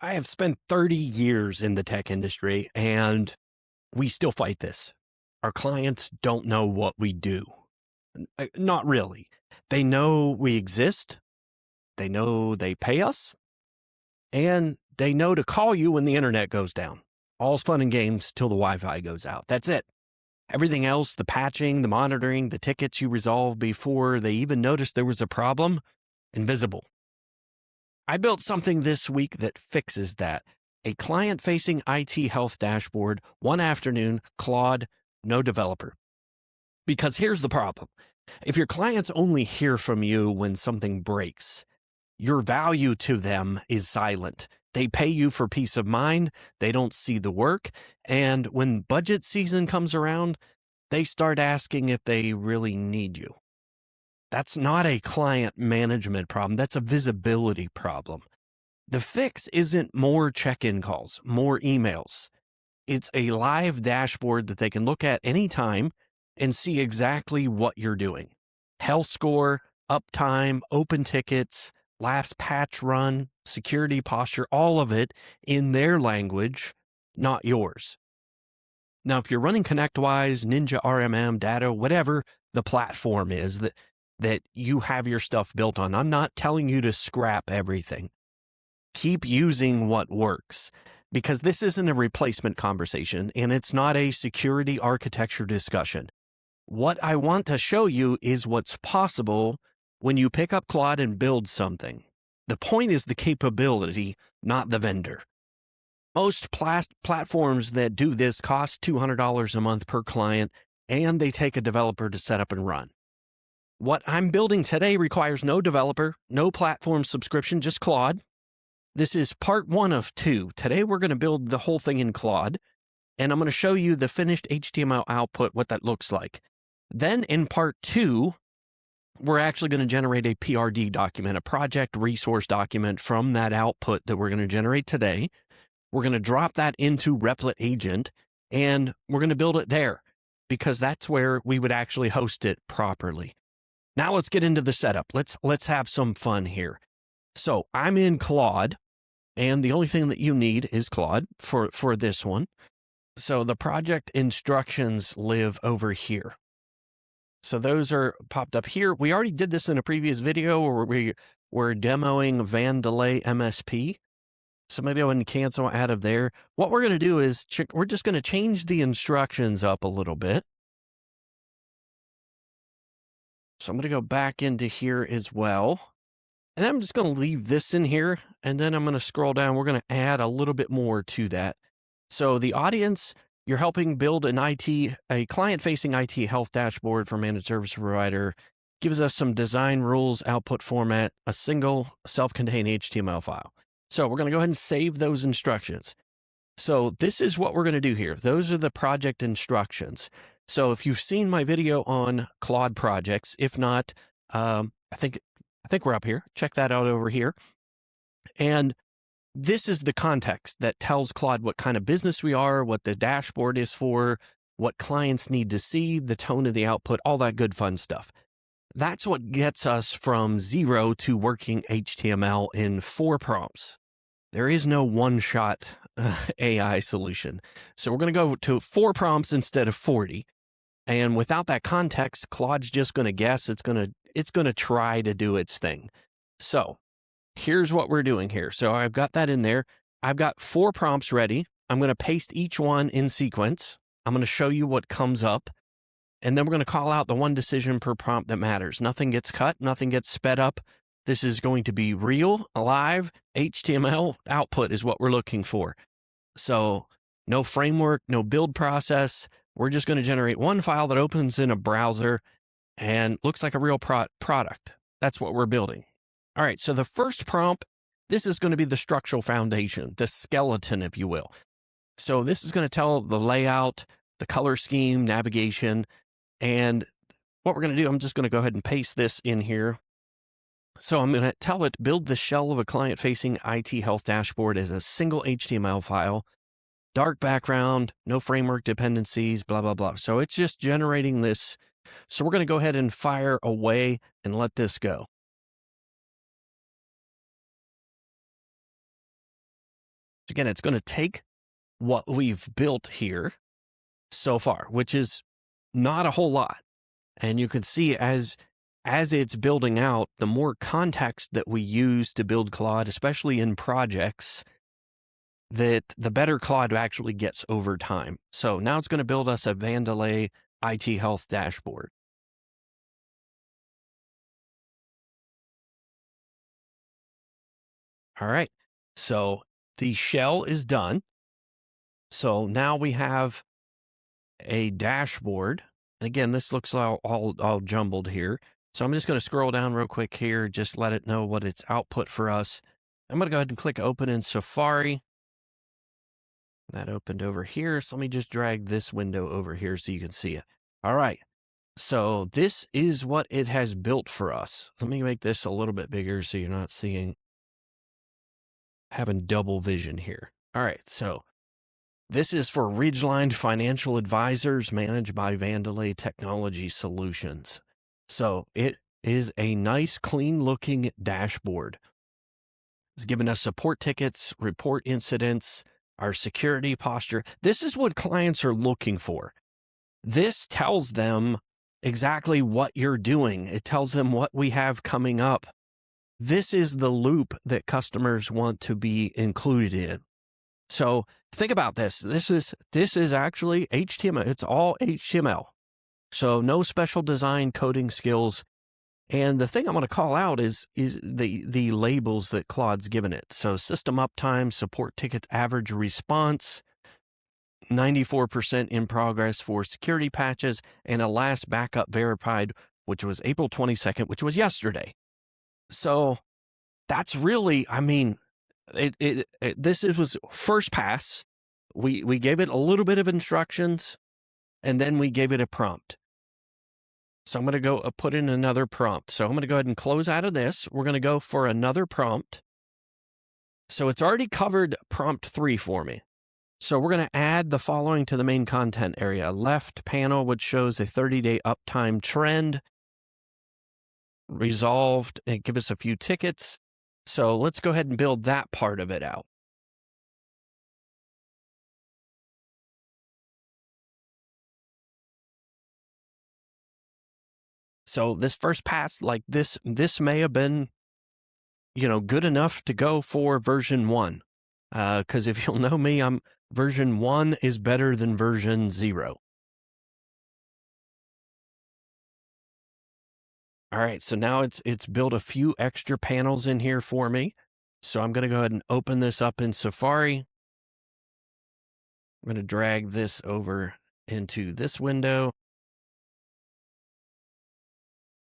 I have spent 30 years in the tech industry and we still fight this. Our clients don't know what we do. Not really. They know we exist. They know they pay us, and they know to call you when the internet goes down. All's fun and games till the Wi-Fi goes out. That's it. Everything else, the patching, the monitoring, the tickets you resolve before they even notice there was a problem, invisible. I built something this week that fixes that. A client-facing IT health dashboard, one afternoon, Claude, no developer. Because here's the problem. If your clients only hear from you when something breaks, your value to them is silent. They pay you for peace of mind. They don't see the work. And when budget season comes around, they start asking if they really need you. That's not a client management problem. That's a visibility problem. The fix isn't more check-in calls, more emails. It's a live dashboard that they can look at anytime and see exactly what you're doing. Health score, uptime, open tickets, last patch run, security posture, all of it in their language, not yours. Now, if you're running ConnectWise, Ninja RMM, Data, whatever the platform is that you have your stuff built on, I'm not telling you to scrap everything. Keep using what works, because this isn't a replacement conversation and it's not a security architecture discussion. What I want to show you is what's possible when you pick up Claude and build something. The point is the capability, not the vendor. Most platforms that do this cost $200 a month per client, and they take a developer to set up and run. What I'm building today requires no developer, no platform subscription, just Claude. This is part 1 of 2. Today, we're going to build the whole thing in Claude, and I'm going to show you the finished HTML output, what that looks like. Then in part 2, we're actually going to generate a PRD document, a project resource document from that output that we're going to generate today. We're going to drop that into Replit Agent, and we're going to build it there because that's where we would actually host it properly. Now let's get into the setup. Let's have some fun here. So I'm in Claude, and the only thing that you need is Claude for this one. So the project instructions live over here. So those are popped up here. We already did this in a previous video where we were demoing Vandelay MSP. So maybe I wouldn't cancel out of there. What we're going to do is we're just going to change the instructions up a little bit. So I'm going to go back into here as well. And I'm just going to leave this in here, and then I'm going to scroll down. We're going to add a little bit more to that. So the audience, you're helping build a client-facing IT health dashboard for managed service provider, gives us some design rules, output format, a single self-contained HTML file. So we're going to go ahead and save those instructions. So this is what we're going to do here. Those are the project instructions. So if you've seen my video on Claude projects, if not, I think we're up here. Check that out over here. And this is the context that tells Claude what kind of business we are, what the dashboard is for, what clients need to see, the tone of the output, all that good fun stuff. That's what gets us from 0 to working HTML in 4 prompts. There is no one-shot AI solution. So we're going to go to 4 prompts instead of 40. And without that context, Claude's just going to guess. It's going to try to do its thing. So here's what we're doing here. So I've got that in there. I've got 4 prompts ready. I'm going to paste each one in sequence. I'm going to show you what comes up. And then we're going to call out the one decision per prompt that matters. Nothing gets cut. Nothing gets sped up. This is going to be real, live, HTML output is what we're looking for. So no framework, no build process. We're just going to generate one file that opens in a browser and looks like a real product. That's what we're building. All right, so the first prompt, this is going to be the structural foundation, the skeleton, if you will. So this is going to tell the layout, the color scheme, navigation, and what we're going to do, I'm just going to go ahead and paste this in here. So I'm going to tell it, build the shell of a client-facing IT health dashboard as a single HTML file, dark background, no framework dependencies, blah, blah, blah. So it's just generating this. So we're going to go ahead and fire away and let this go. Again, it's going to take what we've built here so far, which is not a whole lot. And you can see as it's building out, the more context that we use to build Claude, especially in projects, that the better Claude actually gets over time. So now it's going to build us a Vandelay IT Health dashboard. All right. So the shell is done. So now we have a dashboard. And again, this looks all jumbled here. So I'm just going to scroll down real quick here, just let it know what its output for us. I'm going to go ahead and click open in Safari. That opened over here. So let me just drag this window over here so you can see it. All right. So this is what it has built for us. Let me make this a little bit bigger so you're not having double vision here. All right. So this is for Ridgeline Financial Advisors managed by Vandelay Technology Solutions. So it is a nice, clean looking dashboard. It's giving us support tickets, report incidents, our security posture. This is what clients are looking for. This tells them exactly what you're doing. It tells them what we have coming up. This is the loop that customers want to be included in. So think about this. This is actually HTML. It's all HTML. So no special design coding skills. And the thing I'm going to call out is the labels that Claude's given it. So system uptime, support ticket average response, 94% in progress for security patches, and a last backup verified, which was April 22nd, which was yesterday. So that's really, I mean, this was first pass. We gave it a little bit of instructions, and then we gave it a prompt. So I'm going to go put in another prompt. So I'm going to go ahead and close out of this. We're going to go for another prompt. So it's already covered prompt 3 for me. So we're going to add the following to the main content area. Left panel, which shows a 30-day uptime trend. Resolved, and give us a few tickets. So let's go ahead and build that part of it out. So this first pass, like this may have been, good enough to go for version 1. Because if you'll know me, version 1 is better than version 0. All right, so now it's built a few extra panels in here for me. So I'm going to go ahead and open this up in Safari. I'm going to drag this over into this window.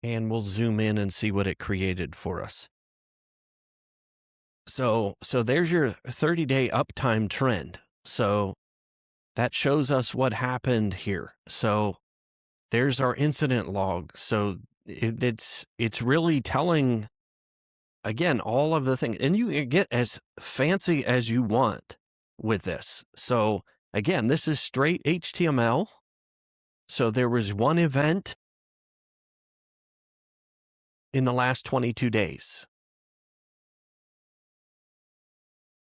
And we'll zoom in and see what it created for us. So there's your 30-day uptime trend. So that shows us what happened here. So there's our incident log. So it's really telling, again, all of the things, and you can get as fancy as you want with this. So again, this is straight HTML. So there was one event in the last 22 days.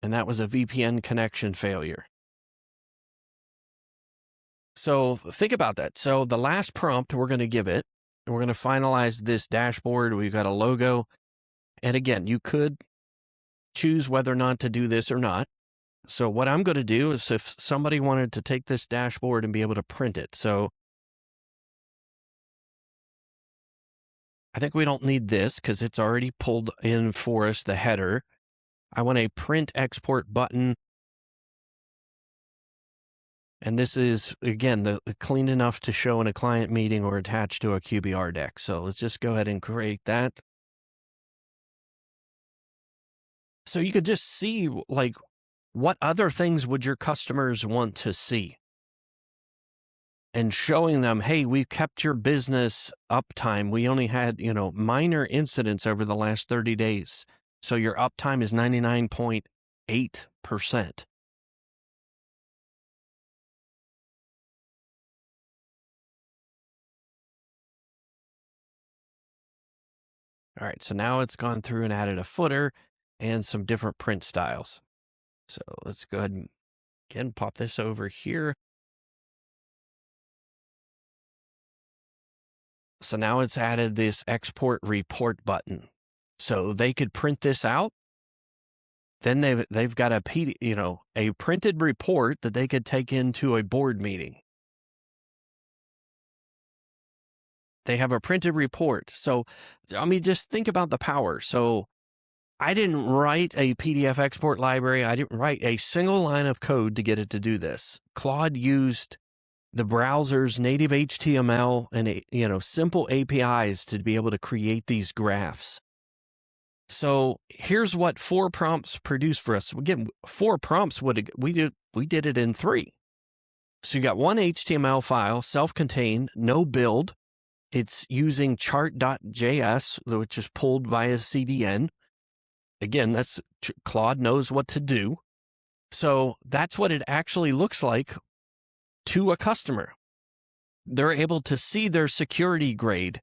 And that was a VPN connection failure. So think about that. So the last prompt we're going to give it, and we're going to finalize this dashboard. We've got a logo. And again, you could choose whether or not to do this or not. So what I'm going to do is if somebody wanted to take this dashboard and be able to print it. So I think we don't need this because it's already pulled in for us, the header. I want a print export button. And this is, again, the clean enough to show in a client meeting or attached to a QBR deck. So let's just go ahead and create that. So you could just see, like, what other things would your customers want to see? And showing them, hey, we've kept your business uptime. We only had, minor incidents over the last 30 days. So your uptime is 99.8%. All right, so now it's gone through and added a footer and some different print styles. So let's go ahead and again pop this over here. So now it's added this export report button. So they could print this out. Then they've got a printed report that they could take into a board meeting. They have a printed report. So, I mean, just think about the power. So I didn't write a PDF export library. I didn't write a single line of code to get it to do this. Claude used the browser's native HTML and simple APIs to be able to create these graphs. So here's what 4 prompts produced for us. Again, 4 prompts we did it in 3. So you got one HTML file, self-contained, no build. It's using chart.js, which is pulled via CDN. Again, that's Claude knows what to do. So that's what it actually looks like to a customer. They're able to see their security grade,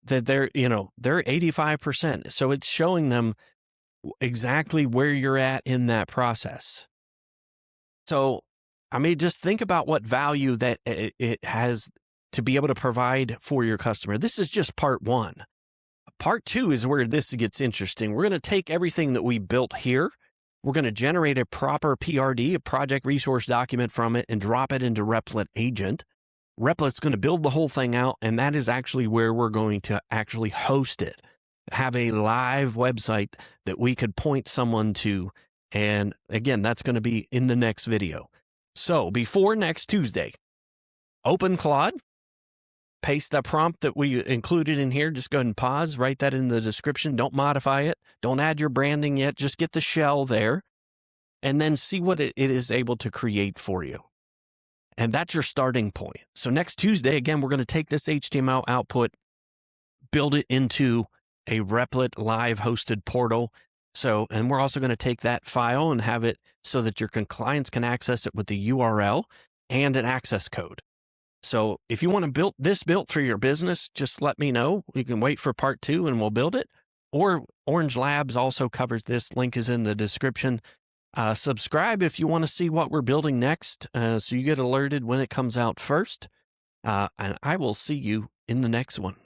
that they're 85%. So it's showing them exactly where you're at in that process. So, I mean, just think about what value that it has to be able to provide for your customer. This is just part 1. Part 2 is where this gets interesting. We're going to take everything that we built here. We're going to generate a proper PRD, a project resource document from it, and drop it into Replit Agent. Replit's going to build the whole thing out, and that is actually where we're going to actually host it. Have a live website that we could point someone to. And again, that's going to be in the next video. So before next Tuesday, open Claude, paste the prompt that we included in here. Just go ahead and pause, write that in the description. Don't modify it. Don't add your branding yet. Just get the shell there and then see what it is able to create for you. And that's your starting point. So next Tuesday, again, we're going to take this HTML output, build it into a Replit live hosted portal. So, and we're also going to take that file and have it so that your clients can access it with the URL and an access code. So if you want to build this built for your business, just let me know. You can wait for part 2 and we'll build it. Or Orange Labs also covers this. Link is in the description. Subscribe if you want to see what we're building next, so you get alerted when it comes out first. And I will see you in the next one.